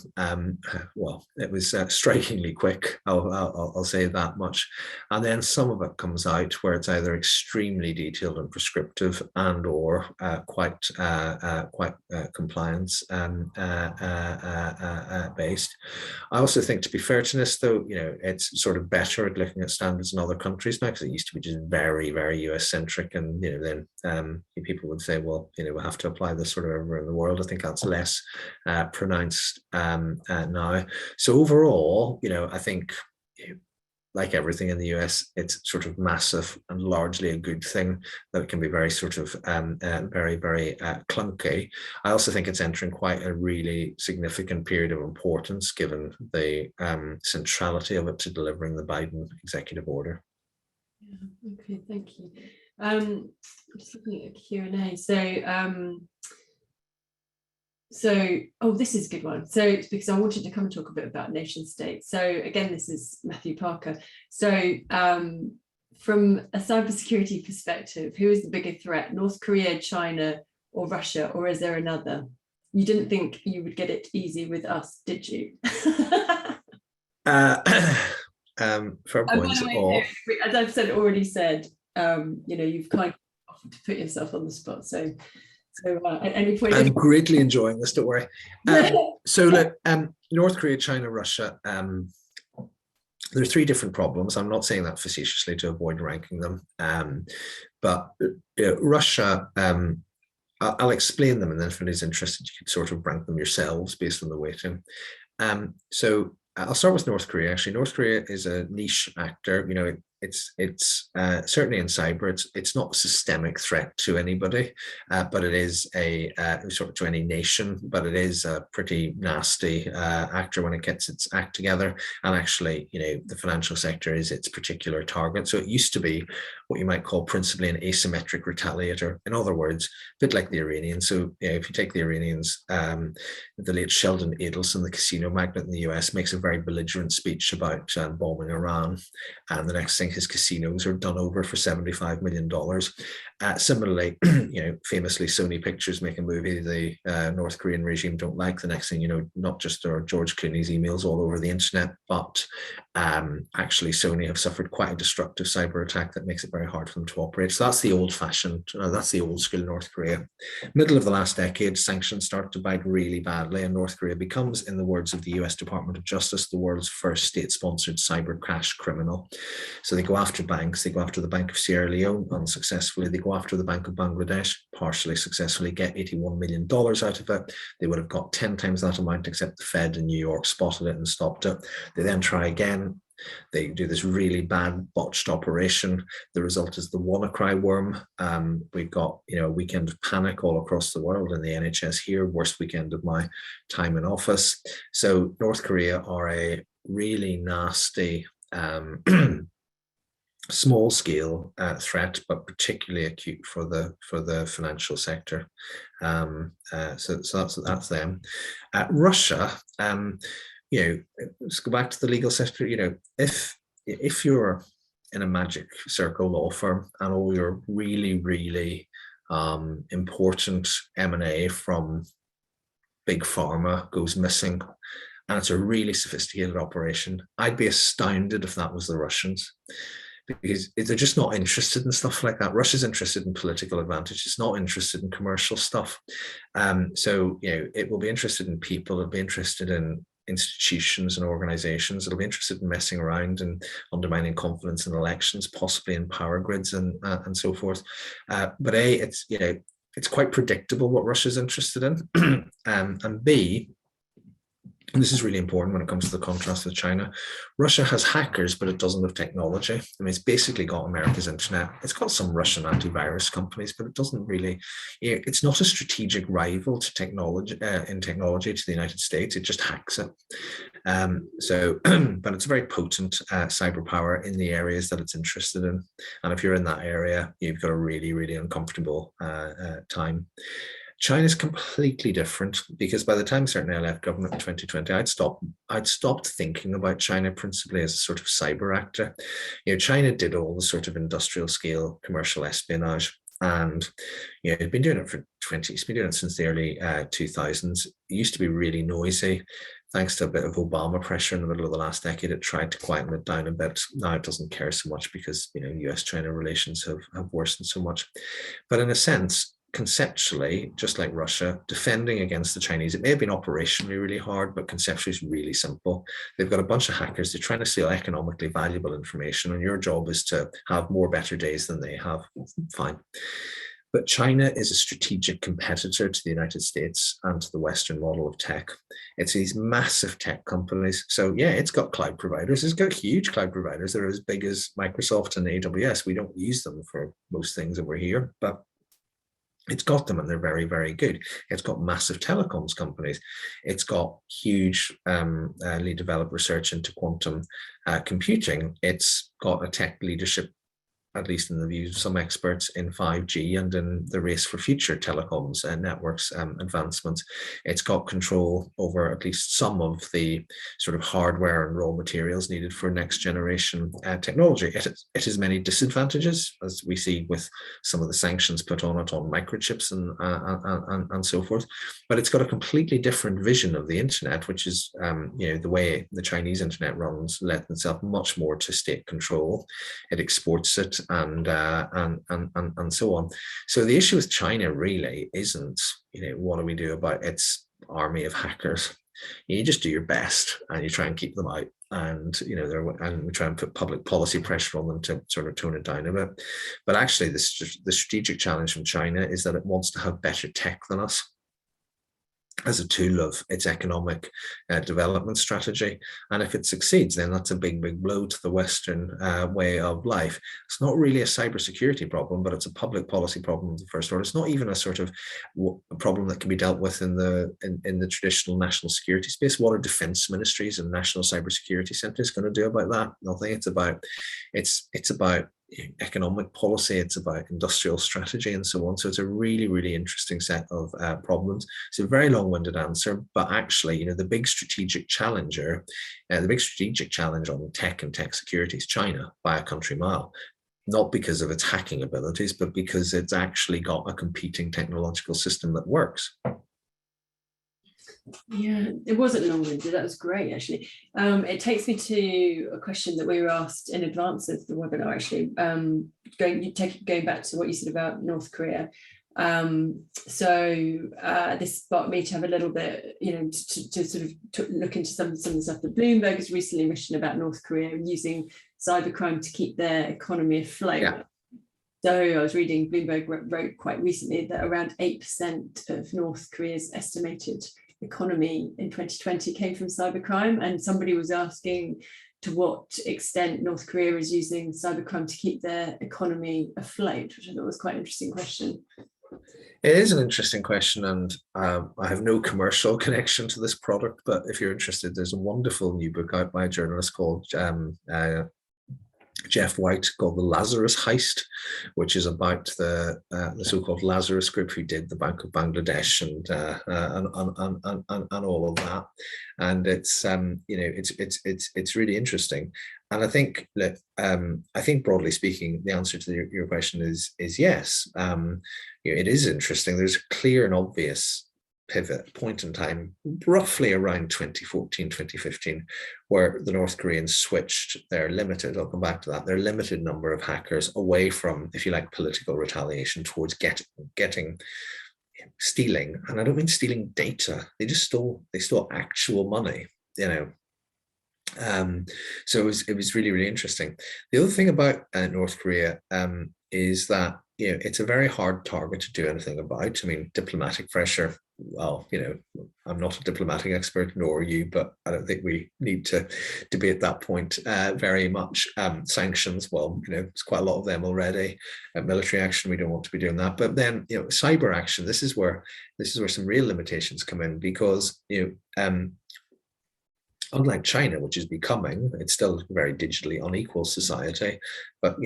well, it was strikingly quick, I'll say that much. And then some of it comes out where it's either extremely detailed and prescriptive and or quite compliance based. I also think, to be fair to this, though, you know, it's sort of better at looking at standards in other countries now, because it used to be just very, very US centric, and, you know, then people would say, well, you know, we'll have to apply this sort of everywhere in the world. I think that's less pronounced now. So overall, you know, I think, like everything in the US, it's sort of massive and largely a good thing, that it can be very sort of very, very clunky. I also think it's entering quite a really significant period of importance, given the centrality of it to delivering the Biden executive order. Yeah, okay, thank you. I'm just looking at Q&A. So, oh, this is a good one. So it's because I wanted to come and talk a bit about nation states. So again, this is Matthew Parker. So from a cybersecurity perspective, who is the bigger threat, North Korea, China, or Russia, or is there another? You didn't think you would get it easy with us, did you? Fair points. As I've already said, you've kind of offered to put yourself on the spot. So at any point, I'm greatly enjoying this. Don't worry. So look, North Korea, China, Russia. There are three different problems. I'm not saying that facetiously to avoid ranking them, but Russia. I'll explain them, and then if anybody's interested, you could sort of rank them yourselves based on the weighting. So I'll start with North Korea. Actually, North Korea is a niche actor. It's certainly in cyber. It's not a systemic threat to anybody, but it is a sort of to any nation. But it is a pretty nasty actor when it gets its act together. And actually, the financial sector is its particular target. So it used to be what you might call principally an asymmetric retaliator. In other words, a bit like the Iranians. So if you take the Iranians, the late Sheldon Adelson, the casino magnate in the US, makes a very belligerent speech about bombing Iran, and the next thing, his casinos are done over for $75 million. Similarly, famously, Sony Pictures make a movie the North Korean regime don't like. The next thing not just are George Clooney's emails all over the internet, but actually Sony have suffered quite a destructive cyber attack that makes it very hard for them to operate. So that's the old-fashioned, that's the old school North Korea. Middle of the last decade, sanctions start to bite really badly, and North Korea becomes, in the words of the US Department of Justice, the world's first state-sponsored cyber crash criminal. So they go after banks. They go after the Bank of Sierra Leone unsuccessfully. They go after the Bank of Bangladesh partially successfully, get $81 million out of it. They would have got 10 times that amount, except the Fed in New York spotted it and stopped it. They then try again. They do this really bad botched operation. The result is the WannaCry worm. We've got a weekend of panic all across the world, in the NHS here, worst weekend of my time in office. So North Korea are a really nasty small scale threat, but particularly acute for the financial sector. So that's them. Russia. Let's go back to the legal sector. If you're in a magic circle law firm and all your really, really important M&A from big pharma goes missing, and it's a really sophisticated operation, I'd be astounded if that was the Russians, because they're just not interested in stuff like that. Russia's interested in political advantage. It's not interested in commercial stuff. So it will be interested in people. It'll be interested in institutions and organizations. It'll be interested in messing around and undermining confidence in elections, possibly in power grids and so forth. But it's quite predictable what Russia's interested in, and B, and this is really important when it comes to the contrast with China, Russia has hackers, but it doesn't have technology. I mean, it's basically got America's internet. It's got some Russian antivirus companies, but it doesn't really, it's not a strategic rival to technology in technology to the United States. It just hacks it. But it's a very potent cyber power in the areas that it's interested in. And if you're in that area, you've got a really, really uncomfortable time. China's completely different, because by the time certainly I left government in 2020, I'd stopped thinking about China principally as a sort of cyber actor. China did all the sort of industrial scale commercial espionage, and it'd been doing it for 20. It's been doing it since the early 2000s. It used to be really noisy. Thanks to a bit of Obama pressure in the middle of the last decade, it tried to quieten it down a bit. Now it doesn't care so much because US-China relations have worsened so much. But in a sense, conceptually, just like Russia, defending against the Chinese, it may have been operationally really hard, but conceptually it's really simple. They've got a bunch of hackers. They're trying to steal economically valuable information, and your job is to have more better days than they have. Fine. But China is a strategic competitor to the United States and to the Western model of tech. It's these massive tech companies. So yeah, it's got cloud providers. It's got huge cloud providers. They're as big as Microsoft and AWS. We don't use them for most things over here, but it's got them, and they're very, very good. It's got massive telecoms companies. It's got huge lead developed research into quantum computing. It's got a tech leadership at least in the views of some experts, in 5G and in the race for future telecoms and networks advancements. It's got control over at least some of the sort of hardware and raw materials needed for next generation technology. It has many disadvantages, as we see with some of the sanctions put on it on microchips and so forth. But it's got a completely different vision of the internet, which is the way the Chinese internet runs, lends itself much more to state control. It exports it and so on. So the issue with China really isn't, what do we do about its army of hackers? You just do your best and you try and keep them out. And and we try and put public policy pressure on them to sort of tone it down a bit. But actually, the strategic challenge from China is that it wants to have better tech than us as a tool of its economic development strategy. And if it succeeds, then that's a big, big blow to the Western way of life. It's not really a cybersecurity problem, but it's a public policy problem of the first order. It's not even a sort of problem that can be dealt with in the traditional national security space. What are defense ministries and national cybersecurity centers going to do about that? Nothing. It's about economic policy, it's about industrial strategy and so on. So it's a really, really interesting set of problems. It's a very long-winded answer, but actually, the big strategic challenge on tech and tech security is China by a country mile. Not because of its hacking abilities, but because it's actually got a competing technological system that works. Yeah, it wasn't long-winded. That was great, actually. It takes me to a question that we were asked in advance of the webinar, actually, going back to what you said about North Korea. This sparked me to have a little bit, to sort of look into some of the stuff that Bloomberg has recently written about North Korea using cybercrime to keep their economy afloat. Yeah. So I was reading, Bloomberg wrote quite recently that around 8% of North Korea's estimated economy in 2020 came from cybercrime, and somebody was asking to what extent North Korea is using cybercrime to keep their economy afloat, which I thought was quite an interesting question. It is an interesting question, and I have no commercial connection to this product, but if you're interested, there's a wonderful new book out by a journalist called Jeff White, called The Lazarus Heist, which is about the so-called Lazarus Group, who did the Bank of Bangladesh and all of that. And it's it's really interesting. And I think that broadly speaking, the answer to your question is yes. It is interesting. There's a clear and obvious pivot point in time, roughly around 2014, 2015, where the North Koreans switched their limited, I'll come back to that, their limited number of hackers away from, if you like, political retaliation towards stealing. And I don't mean stealing data. They stole actual money, So it was really, really interesting. The other thing about North Korea is that it's a very hard target to do anything about. I mean, diplomatic pressure. Well, I'm not a diplomatic expert, nor are you, but I don't think we need to debate that point very much. Sanctions, well, there's quite a lot of them already. Military action, we don't want to be doing that. But then, cyber action. This is where some real limitations come in, because unlike China, which is becoming, it's still a very digitally unequal society, but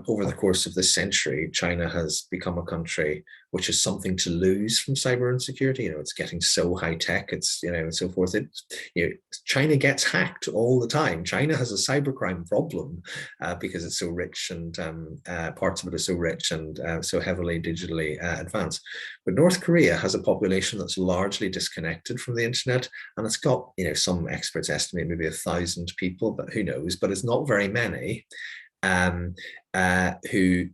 over the course of this century, China has become a country which has something to lose from cyber insecurity. It's getting so high tech, it's and so forth. China gets hacked all the time. China has a cybercrime problem because it's so rich, and parts of it are so rich and so heavily digitally advanced. But North Korea has a population that's largely disconnected from the internet, and it's got some experts estimate maybe 1,000 people, but who knows? But it's not very many who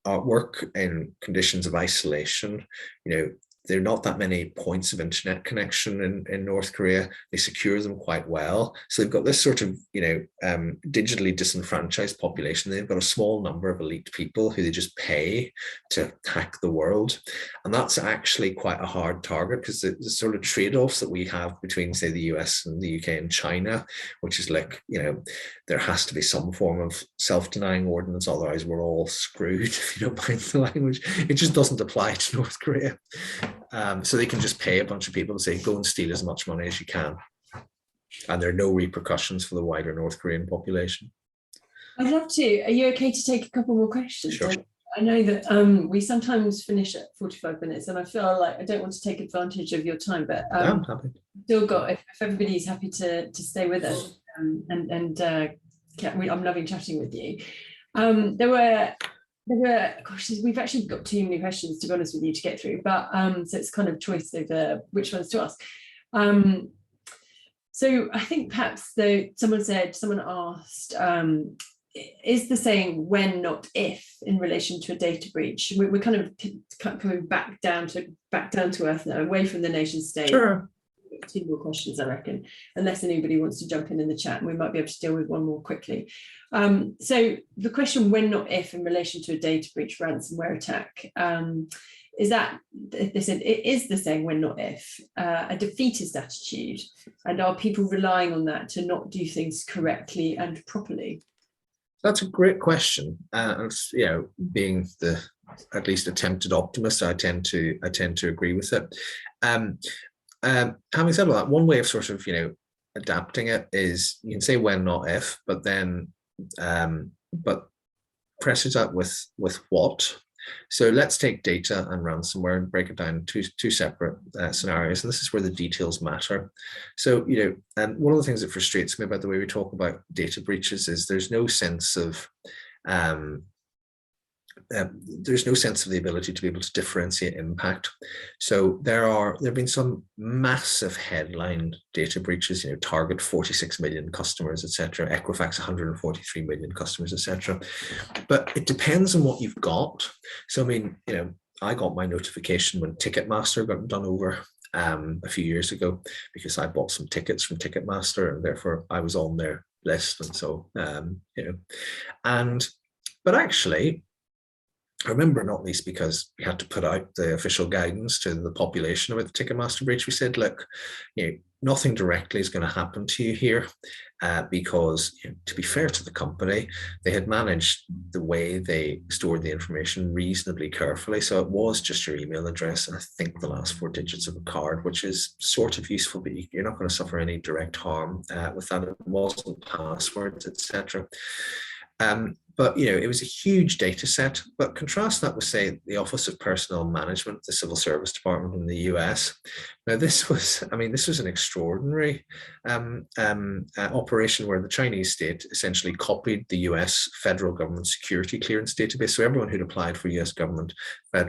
work in conditions of isolation. There are not that many points of internet connection in North Korea. They secure them quite well. So they've got this sort of, digitally disenfranchised population. They've got a small number of elite people who they just pay to hack the world. And that's actually quite a hard target, because the sort of trade-offs that we have between, say, the US and the UK and China, which is like, there has to be some form of self-denying ordinance, otherwise we're all screwed, if you don't mind the language. It just doesn't apply to North Korea. So they can just pay a bunch of people to say, go and steal as much money as you can. And there are no repercussions for the wider North Korean population. I'd love to. Are you okay to take a couple more questions? Sure. I know that we sometimes finish at 45 minutes, and I feel like I don't want to take advantage of your time, but I'm happy. still got, if everybody's happy to stay with us, I'm loving chatting with you. There were, gosh, we've actually got too many questions, to be honest with you, to get through, but so it's kind of choice over which ones to ask. So I think perhaps though someone asked, is the saying when not if in relation to a data breach? We're kind of coming back down to earth now, away from the nation state. Sure. Two more questions, I reckon, unless anybody wants to jump in the chat, and we might be able to deal with one more quickly. So the question when not if in relation to a data breach ransomware attack, is that they said it is the saying when not if, a defeatist attitude, and are people relying on that to not do things correctly and properly? That's a great question. You know, being the at least attempted optimist, I tend to agree with it. Having said all that, one way of sort of, you know, adapting it is you can say when not if, but then but pressure that with what. So let's take data and ransomware and break it down into two separate scenarios. And this is where the details matter. So, you know, and one of the things that frustrates me about the way we talk about data breaches is there's no sense of the ability to be able to differentiate impact. So there have been some massive headline data breaches, you know, Target 46 million customers, etc., Equifax 143 million customers, etc. But it depends on what you've got. So I mean, you know, I got my notification when Ticketmaster got done over a few years ago, because I bought some tickets from Ticketmaster, and therefore I was on their list. And so you know, but actually, I remember, not least because we had to put out the official guidance to the population about the Ticketmaster breach. We said, look, you know, nothing directly is going to happen to you here, because, you know, to be fair to the company, they had managed the way they stored the information reasonably carefully. So it was just your email address and I think the last 4 digits of a card, which is sort of useful, but you're not going to suffer any direct harm with that. It wasn't passwords, etc. But, you know, it was a huge data set. But contrast that with, say, the Office of Personnel Management, the Civil Service Department in the US. Now, this was an extraordinary operation where the Chinese state essentially copied the US federal government security clearance database. So everyone who'd applied for US government,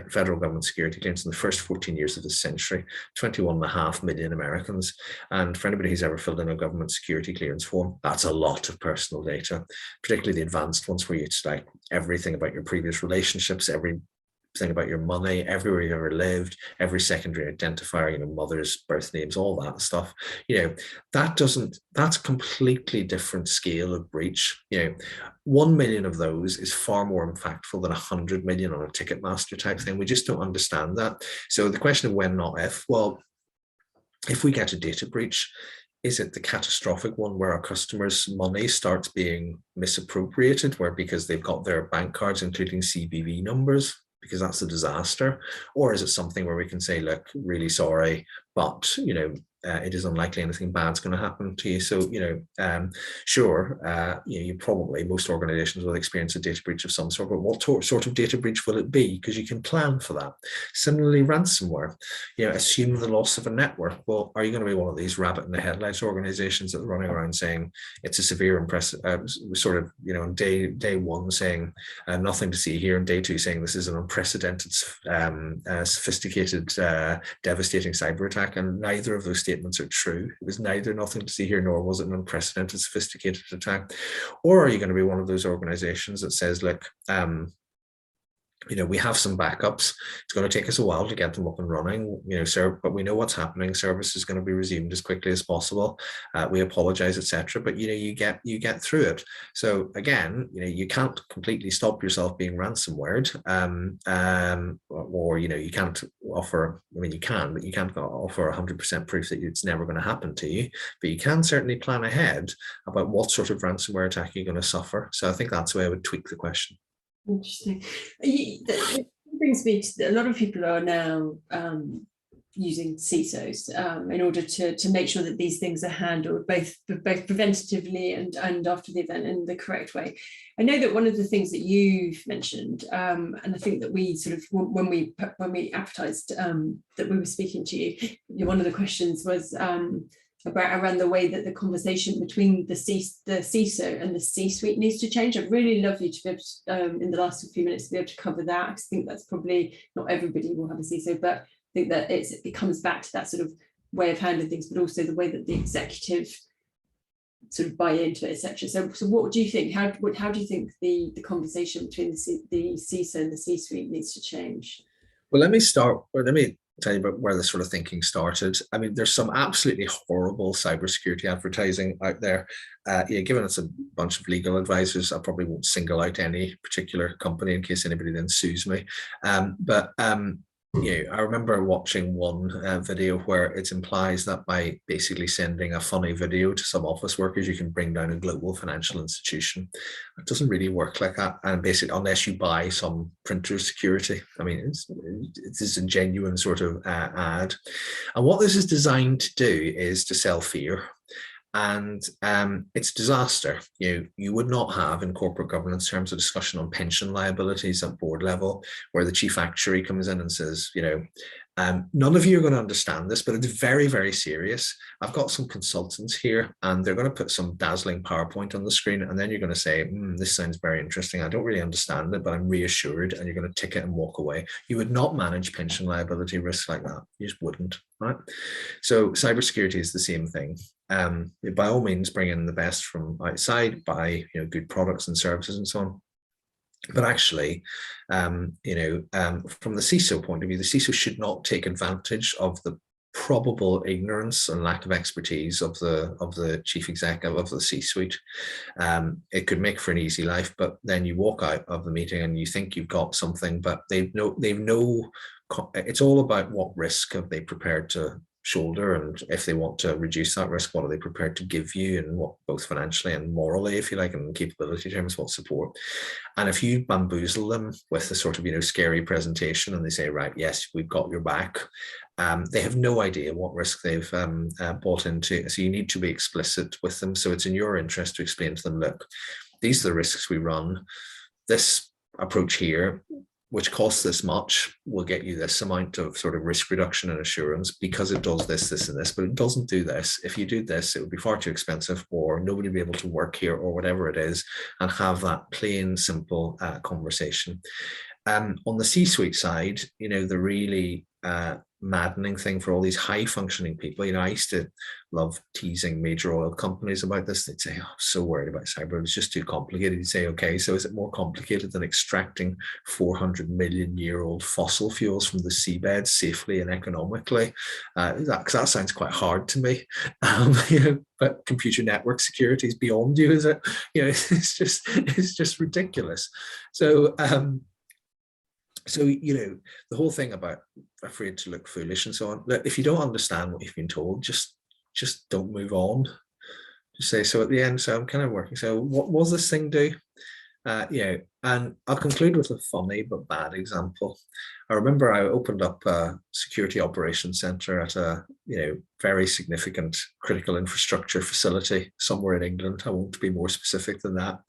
federal government security clearance in the first 14 years of this century, 21.5 million Americans. And for anybody who's ever filled in a government security clearance form, that's a lot of personal data, particularly the advanced ones where it's like everything about your previous relationships, everything about your money, everywhere you ever lived, every secondary identifier, you know, mothers, birth names, all that stuff. You know, that's a completely different scale of breach. You know, 1 million of those is far more impactful than 100 million on a Ticketmaster type thing. We just don't understand that. So the question of when, not if, well, if we get a data breach, is it the catastrophic one where our customers' money starts being misappropriated, where because they've got their bank cards, including CVV numbers, because that's a disaster? Or is it something where we can say, look, really sorry, but, you know, it is unlikely anything bad's going to happen to you. So, you know, sure, you know, you probably, most organizations will experience a data breach of some sort, but what sort of data breach will it be? Because you can plan for that. Similarly, ransomware, you know, assume the loss of a network. Well, are you going to be one of these rabbit in the headlights organizations that are running around saying it's a severe sort of, you know, on day one saying nothing to see here, and day two saying this is an unprecedented, sophisticated, devastating cyber attack? And neither of those statements are true. It was neither nothing to see here, nor was it an unprecedented, sophisticated attack. Or are you going to be one of those organizations that says, look, you know, we have some backups. It's going to take us a while to get them up and running, you know, but we know what's happening. Service is going to be resumed as quickly as possible. We apologize, etc. But, you know, you get through it. So again, you know, you can't completely stop yourself being ransomwared, or, you know, you can't offer, I mean, you can, but you can't offer 100% proof that it's never going to happen to you. But you can certainly plan ahead about what sort of ransomware attack you're going to suffer. So I think that's the way I would tweak the question. Interesting. It brings me to a lot of people are now using CISOs in order to make sure that these things are handled both preventatively and after the event in the correct way. I know that one of the things that you've mentioned, and I think that we sort of, when we advertised that we were speaking to you, one of the questions was around the way that the conversation between the CISO and the C-suite needs to change. I'd really love you to be able to, in the last few minutes, to be able to cover that. I think that's probably, not everybody will have a CISO, but I think that it comes back to that sort of way of handling things, but also the way that the executive sort of buy into it, etc. So what do you think? How do you think the conversation between the CISO and the C-suite needs to change? Well, let me tell you about where this sort of thinking started. I mean, there's some absolutely horrible cybersecurity advertising out there. Given it's a bunch of legal advisors, I probably won't single out any particular company in case anybody then sues me. I remember watching one video where it implies that by basically sending a funny video to some office workers, you can bring down a global financial institution. It doesn't really work like that. And basically, unless you buy some printer security, I mean, it is a genuine sort of ad. And what this is designed to do is to sell fear. And it's disaster. You would not have in corporate governance terms a discussion on pension liabilities at board level, where the chief actuary comes in and says, none of you are going to understand this, but it's very, very serious. I've got some consultants here and they're going to put some dazzling PowerPoint on the screen. And then you're going to say, this sounds very interesting. I don't really understand it, but I'm reassured. And you're going to tick it and walk away. You would not manage pension liability risks like that. You just wouldn't, right? So cybersecurity is the same thing. By all means, bring in the best from outside, buy good products and services and so on. But actually, from the CISO point of view, the CISO should not take advantage of the probable ignorance and lack of expertise of the chief executive of the C-suite. It could make for an easy life, but then you walk out of the meeting and you think you've got something, but they've no. It's all about what risk have they prepared to shoulder, and if they want to reduce that risk, what are they prepared to give you, and what, both financially and morally, if you like, and capability terms, what support. And if you bamboozle them with a sort of scary presentation and they say, right, yes, we've got your back, they have no idea what risk they've bought into. So you need to be explicit with them. So it's in your interest to explain to them, look, these are the risks we run. This approach here, which costs this much, will get you this amount of sort of risk reduction and assurance because it does this, this, and this, but it doesn't do this. If you do this, it would be far too expensive, or nobody would be able to work here, or whatever it is, and have that plain, simple conversation. On the C-suite side, the really maddening thing for all these high functioning people, I used to love teasing major oil companies about this. They'd say, oh, I'm so worried about cyber, it's just too complicated. You'd say, okay, so is it more complicated than extracting 400 million year old fossil fuels from the seabed safely and economically? Because that sounds quite hard to me. But computer network security is beyond you, is it? It's just ridiculous. So the whole thing about afraid to look foolish and so on. Look, if you don't understand what you've been told, just don't move on. Just say, so at the end, so I'm kind of working. So what does this thing do? And I'll conclude with a funny but bad example. I remember I opened up a security operations center at a very significant critical infrastructure facility somewhere in England. I won't be more specific than that.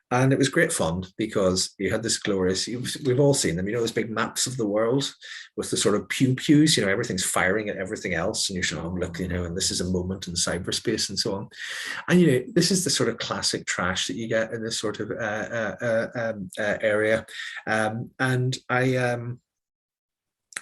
And it was great fun because you had this glorious, we've all seen them, those big maps of the world with the sort of pew-pews, everything's firing at everything else. And you're sort of, look, and this is a moment in cyberspace and so on. And, this is the sort of classic trash that you get in this sort of area. And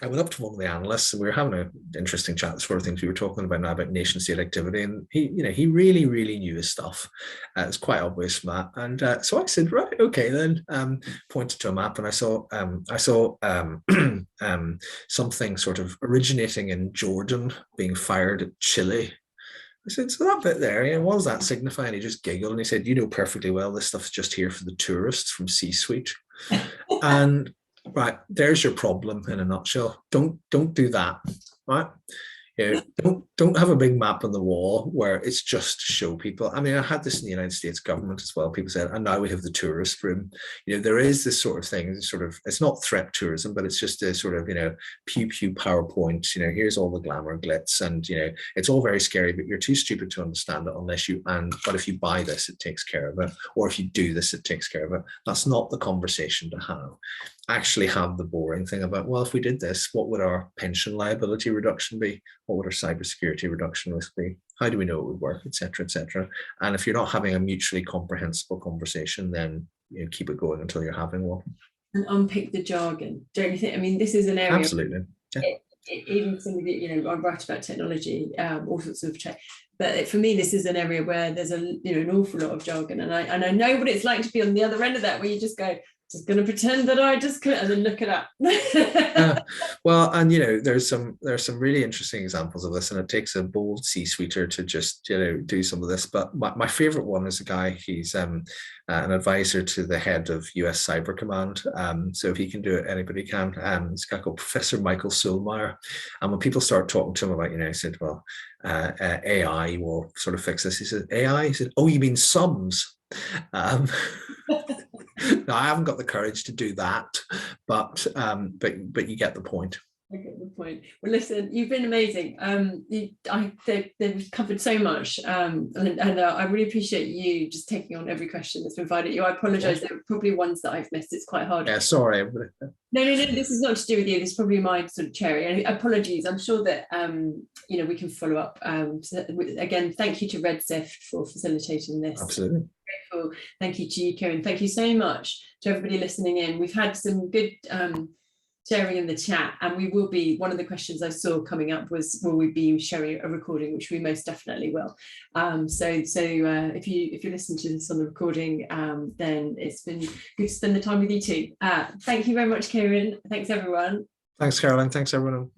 I went up to one of the analysts and we were having an interesting chat, the sort of things we were talking about now about nation state activity. And he really, really knew his stuff. It's quite obvious from that. And so I said, right, okay, then pointed to a map and I saw something sort of originating in Jordan being fired at Chile. I said, so that bit there, what does that signify? And he just giggled and he said, you know perfectly well, this stuff's just here for the tourists from C-suite. And right, there's your problem in a nutshell. Don't do that, right? Don't have a big map on the wall where it's just to show people. I mean, I had this in the United States government as well. People said, and now we have the tourist room. There is this sort of thing, it's not threat tourism, but it's just a sort of, pew pew PowerPoint, here's all the glamour glitz, and it's all very scary, but you're too stupid to understand it but if you buy this, it takes care of it, or if you do this, it takes care of it. That's not the conversation to have. Actually have the boring thing about, well, if we did this, what would our pension liability reduction be? What would our cybersecurity reduction risk be? How do we know it would work, etc., etc. And if you're not having a mutually comprehensible conversation, then keep it going until you're having one. And unpick the jargon, don't you think? I mean, this is an area. Absolutely. Yeah. Even somebody, I write about technology, all sorts of tech, but for me, this is an area where there's an awful lot of jargon, and I know what it's like to be on the other end of that, where you just go, just going to pretend that I just couldn't, and then look it up. Well, and there's some really interesting examples of this, and it takes a bold C-suiter to just do some of this. But my favorite one is a guy. He's an advisor to the head of US Cyber Command. So if he can do it, anybody can. It's a guy called Professor Michael Sulmeyer. And when people start talking to him about, he said, well, AI will sort of fix this. He said, AI? He said, oh, you mean sums? No, I haven't got the courage to do that, but you get the point. I get the point. Well, listen, you've been amazing. They've covered so much, and I really appreciate you just taking on every question that's been fired at you. I apologise. There are probably ones that I've missed. It's quite hard. Yeah, sorry. No. This is not to do with you. This is probably my sort of cherry. And apologies. I'm sure that we can follow up. So again, thank you to Red Sift for facilitating this. Absolutely. Grateful. Thank you to you, Ciaran. Thank you so much to everybody listening in. We've had some good sharing in the chat, and we will be, one of the questions I saw coming up was, will we be sharing a recording, which we most definitely will. So if you listen to this on the recording, then it's been good to spend the time with you too. Thank you very much, Ciaran. Thanks everyone. Thanks, Caroline. Thanks everyone.